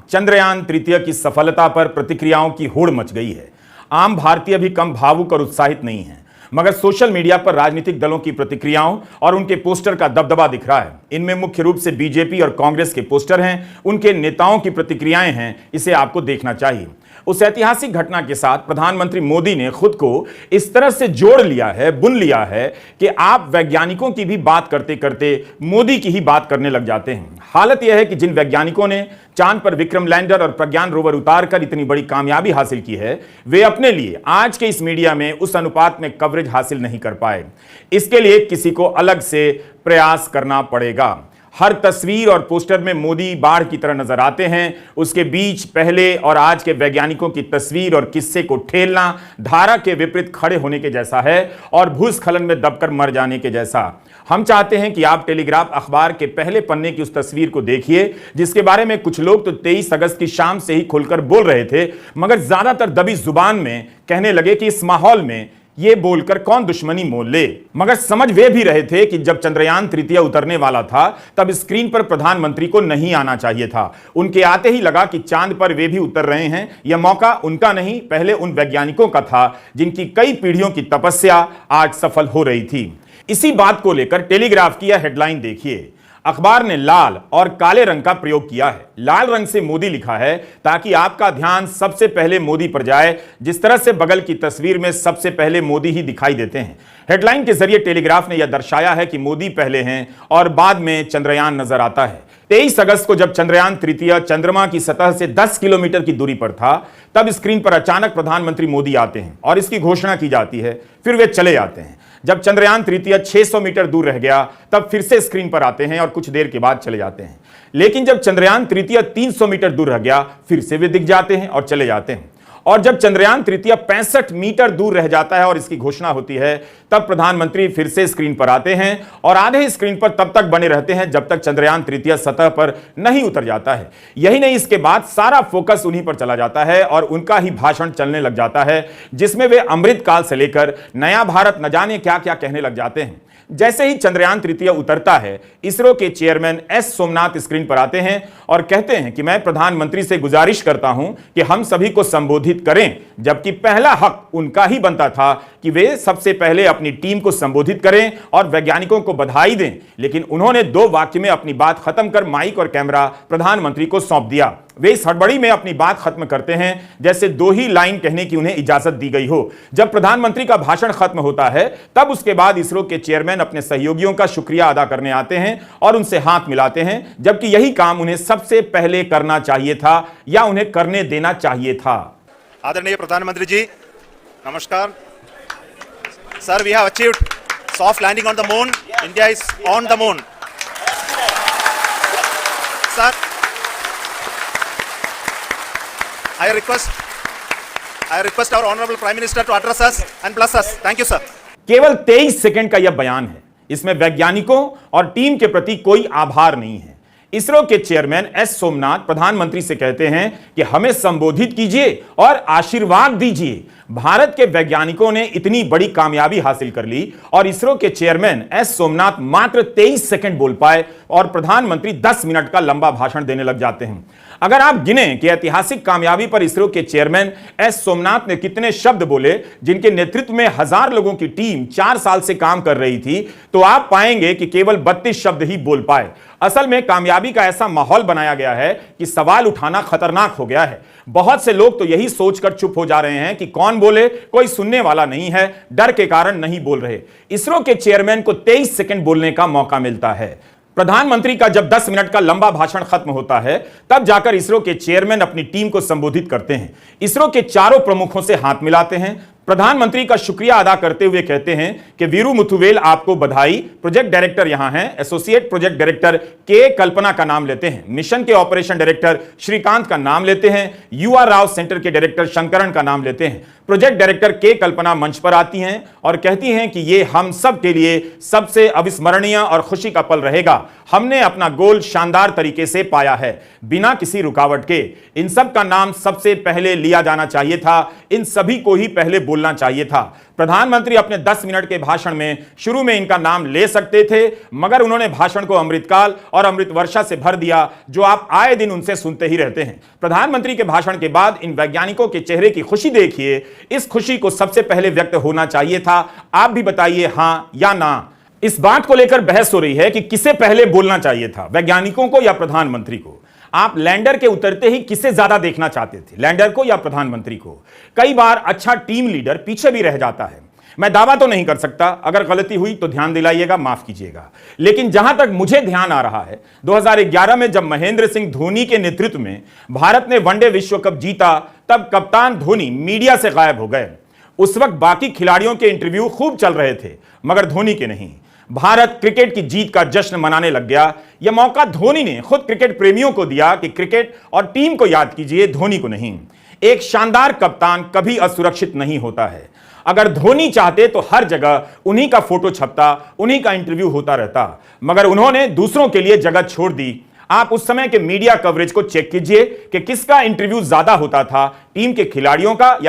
चंद्रयान तृतीय की सफलता पर प्रतिक्रियाओं की होड़ मच गई है। आम भारतीय भी कम भावुक और उत्साहित नहीं है, मगर सोशल मीडिया पर राजनीतिक दलों की प्रतिक्रियाओं और उनके पोस्टर का दबदबा दिख रहा है। इनमें मुख्य रूप से बीजेपी और कांग्रेस के पोस्टर हैं, उनके नेताओं की प्रतिक्रियाएं हैं। इसे आपको देखना चाहिए। उस ऐतिहासिक घटना के साथ प्रधानमंत्री मोदी ने खुद को इस तरह से जोड़ लिया है, बुन लिया है कि आप वैज्ञानिकों की भी बात करते करते मोदी की ही बात करने लग जाते हैं। हालत यह है कि जिन वैज्ञानिकों ने चांद पर विक्रम लैंडर और प्रज्ञान रोवर उतारकर इतनी बड़ी कामयाबी हासिल की है, वे अपने लिए आज के इस मीडिया में उस अनुपात में कवरेज हासिल नहीं कर पाए। इसके लिए किसी को अलग से प्रयास करना पड़ेगा। हर तस्वीर और पोस्टर में मोदी बाढ़ की तरह नजर आते हैं। उसके बीच पहले और आज के वैज्ञानिकों की तस्वीर और किस्से को ठेलना धारा के विपरीत खड़े होने के जैसा है और भूस्खलन में दबकर मर जाने के जैसा। हम चाहते हैं कि आप टेलीग्राफ अखबार के पहले पन्ने की उस तस्वीर को देखिए, जिसके बारे में कुछ लोग तो 23 अगस्त की शाम से ही खुलकर बोल रहे थे, मगर ज्यादातर दबी जुबान में कहने लगे कि इस माहौल में ये बोलकर कौन दुश्मनी मोल ले। मगर समझ वे भी रहे थे कि जब चंद्रयान तृतीय उतरने वाला था तब स्क्रीन पर प्रधानमंत्री को नहीं आना चाहिए था। उनके आते ही लगा कि चांद पर वे भी उतर रहे हैं। यह मौका उनका नहीं, पहले उन वैज्ञानिकों का था जिनकी कई पीढ़ियों की तपस्या आज सफल हो रही थी। इसी बात को लेकर टेलीग्राफ की यह हेडलाइन देखिए। अखबार ने लाल और काले रंग का प्रयोग किया है। लाल रंग से मोदी लिखा है ताकि आपका ध्यान सबसे पहले मोदी पर जाए, जिस तरह से बगल की तस्वीर में सबसे पहले मोदी ही दिखाई देते हैं। हेडलाइन के जरिए टेलीग्राफ ने यह दर्शाया है कि मोदी पहले हैं और बाद में चंद्रयान नजर आता है। 23 अगस्त को जब चंद्रयान तृतीय चंद्रमा की सतह से 10 किलोमीटर की दूरी पर था, तब स्क्रीन पर अचानक प्रधानमंत्री मोदी आते हैं और इसकी घोषणा की जाती है। फिर वे चले जाते हैं। जब चंद्रयान तृतीय 600 मीटर दूर रह गया, तब फिर से स्क्रीन पर आते हैं और कुछ देर के बाद चले जाते हैं। लेकिन जब चंद्रयान तृतीय 300 मीटर दूर रह गया, फिर से वे दिख जाते हैं और चले जाते हैं। और जब चंद्रयान तृतीय 65 मीटर दूर रह जाता है और इसकी घोषणा होती है, तब प्रधानमंत्री फिर से स्क्रीन पर आते हैं और आधे स्क्रीन पर तब तक बने रहते हैं जब तक चंद्रयान तृतीय सतह पर नहीं उतर जाता है। यही नहीं, इसके बाद सारा फोकस उन्हीं पर चला जाता है और उनका ही भाषण चलने लग जाता है, जिसमें वे अमृतकाल से लेकर नया भारत न जाने क्या क्या कहने लग जाते हैं। जैसे ही चंद्रयान तृतीय उतरता है, इसरो के चेयरमैन एस सोमनाथ स्क्रीन पर आते हैं और कहते हैं कि मैं प्रधानमंत्री से गुजारिश करता हूं कि हम सभी को संबोधित करें, जबकि पहला हक उनका ही बनता था कि वे सबसे पहले अपनी टीम को संबोधित करें और वैज्ञानिकों को बधाई दें। लेकिन उन्होंने 2 वाक्य में अपनी बात खत्म कर माइक और कैमरा प्रधानमंत्री को सौंप दिया। वे इस हड़बड़ी में अपनी बात खत्म करते हैं जैसे 2 ही लाइन कहने की उन्हें इजाजत दी गई हो। जब प्रधानमंत्री का भाषण खत्म होता है, तब उसके बाद इसरो के चेयरमैन अपने सहयोगियों का शुक्रिया अदा करने आते हैं और उनसे हाथ मिलाते हैं, जबकि यही काम उन्हें सबसे पहले करना चाहिए था या उन्हें करने देना चाहिए था। आदरणीय प्रधानमंत्री जी, नमस्कार। Sir, we have achieved soft landing on the moon. India is on the moon. Sir, I request our honorable Prime Minister to address us and bless us. Thank you, sir. केवल 23 सेकंड का यह बयान है। इसमें वैज्ञानिकों और team के प्रति कोई आभार नहीं है। इसरो के चेयरमैन एस सोमनाथ प्रधानमंत्री से कहते हैं कि हमें संबोधित कीजिए और आशीर्वाद दीजिए। भारत के वैज्ञानिकों ने इतनी बड़ी कामयाबी हासिल कर ली और इसरो के चेयरमैन एस सोमनाथ मात्र 23 सेकंड बोल पाए और प्रधानमंत्री 10 मिनट का लंबा भाषण देने लग जाते हैं। अगर आप गिने कि ऐतिहासिक कामयाबी पर इसरो के चेयरमैन एस सोमनाथ ने कितने शब्द बोले, जिनके नेतृत्व में 1000 लोगों की टीम 4 साल से काम कर रही थी, तो आप पाएंगे कि केवल 32 शब्द ही बोल पाए। असल में कामयाबी का ऐसा माहौल बनाया गया है कि सवाल उठाना खतरनाक हो गया है। बहुत से लोग तो यही सोचकर चुप हो जा रहे हैं कि कौन बोले, कोई सुनने वाला नहीं है, डर के कारण नहीं बोल रहे। इसरो के चेयरमैन को 23 सेकंड बोलने का मौका मिलता है। प्रधानमंत्री का जब 10 मिनट का लंबा भाषण खत्म होता है, तब जाकर इसरो के चेयरमैन अपनी टीम को संबोधित करते हैं। इसरो के चारों प्रमुखों से हाथ मिलाते हैं, प्रधानमंत्री का शुक्रिया अदा करते हुए कहते हैं कि वीरू मुथुवेल आपको बधाई। प्रोजेक्ट डायरेक्टर यहां हैं, एसोसिएट प्रोजेक्ट डायरेक्टर के कल्पना का नाम लेते हैं, मिशन के ऑपरेशन डायरेक्टर श्रीकांत का नाम लेते हैं, यूआर राव सेंटर के डायरेक्टर शंकरन का नाम लेते हैं। प्रोजेक्ट डायरेक्टर के कल्पना मंच पर आती हैं और कहती हैं कि ये हम सब के लिए सबसे अविस्मरणीय और खुशी का पल रहेगा। हमने अपना गोल शानदार तरीके से पाया है, बिना किसी रुकावट के। इन सब का नाम सबसे पहले लिया जाना चाहिए था, इन सभी को ही पहले बोलना बोलना चाहिए था। प्रधानमंत्री अपने 10 मिनट के भाषण में शुरू में इनका नाम ले सकते थे, मगर उन्होंने भाषण को अमृतकाल और अमृत वर्षा से भर दिया, जो आप आए दिन उनसे सुनते ही रहते हैं। प्रधानमंत्री के भाषण के बाद इन वैज्ञानिकों के चेहरे की खुशी देखिए। इस खुशी को सबसे पहले व्यक्त होना चाहिए था। आप भी बताइए, हां या ना। इस बात को लेकर बहस हो रही है कि किसे पहले बोलना चाहिए था, वैज्ञानिकों को या प्रधानमंत्री को। आप लैंडर के उतरते ही किसे ज्यादा देखना चाहते थे, लैंडर को या प्रधानमंत्री को? कई बार अच्छा टीम लीडर पीछे भी रह जाता है। मैं दावा तो नहीं कर सकता, अगर गलती हुई तो ध्यान दिलाइएगा, माफ कीजिएगा। लेकिन जहां तक मुझे ध्यान आ रहा है, 2011 में जब महेंद्र सिंह धोनी के नेतृत्व में भारत ने वनडे विश्व कप जीता, तब कप्तान धोनी मीडिया से गायब हो गए। उस वक्त बाकी खिलाड़ियों के इंटरव्यू खूब चल रहे थे, मगर धोनी के नहीं। भारत क्रिकेट की जीत का जश्न मनाने लग गया। यह मौका धोनी ने खुद क्रिकेट प्रेमियों को दिया कि क्रिकेट और टीम को याद कीजिए, धोनी को नहीं। एक शानदार कप्तान कभी असुरक्षित नहीं होता है। अगर धोनी चाहते तो हर जगह उन्हीं का फोटो छपता, उन्हीं का इंटरव्यू होता रहता, मगर उन्होंने दूसरों के लिए जगह छोड़ दी। आप उस समय के मीडिया कवरेज को चेक कीजिए कि किसका इंटरव्यू ज्यादा होता था, टीम के खिलाड़ियों का या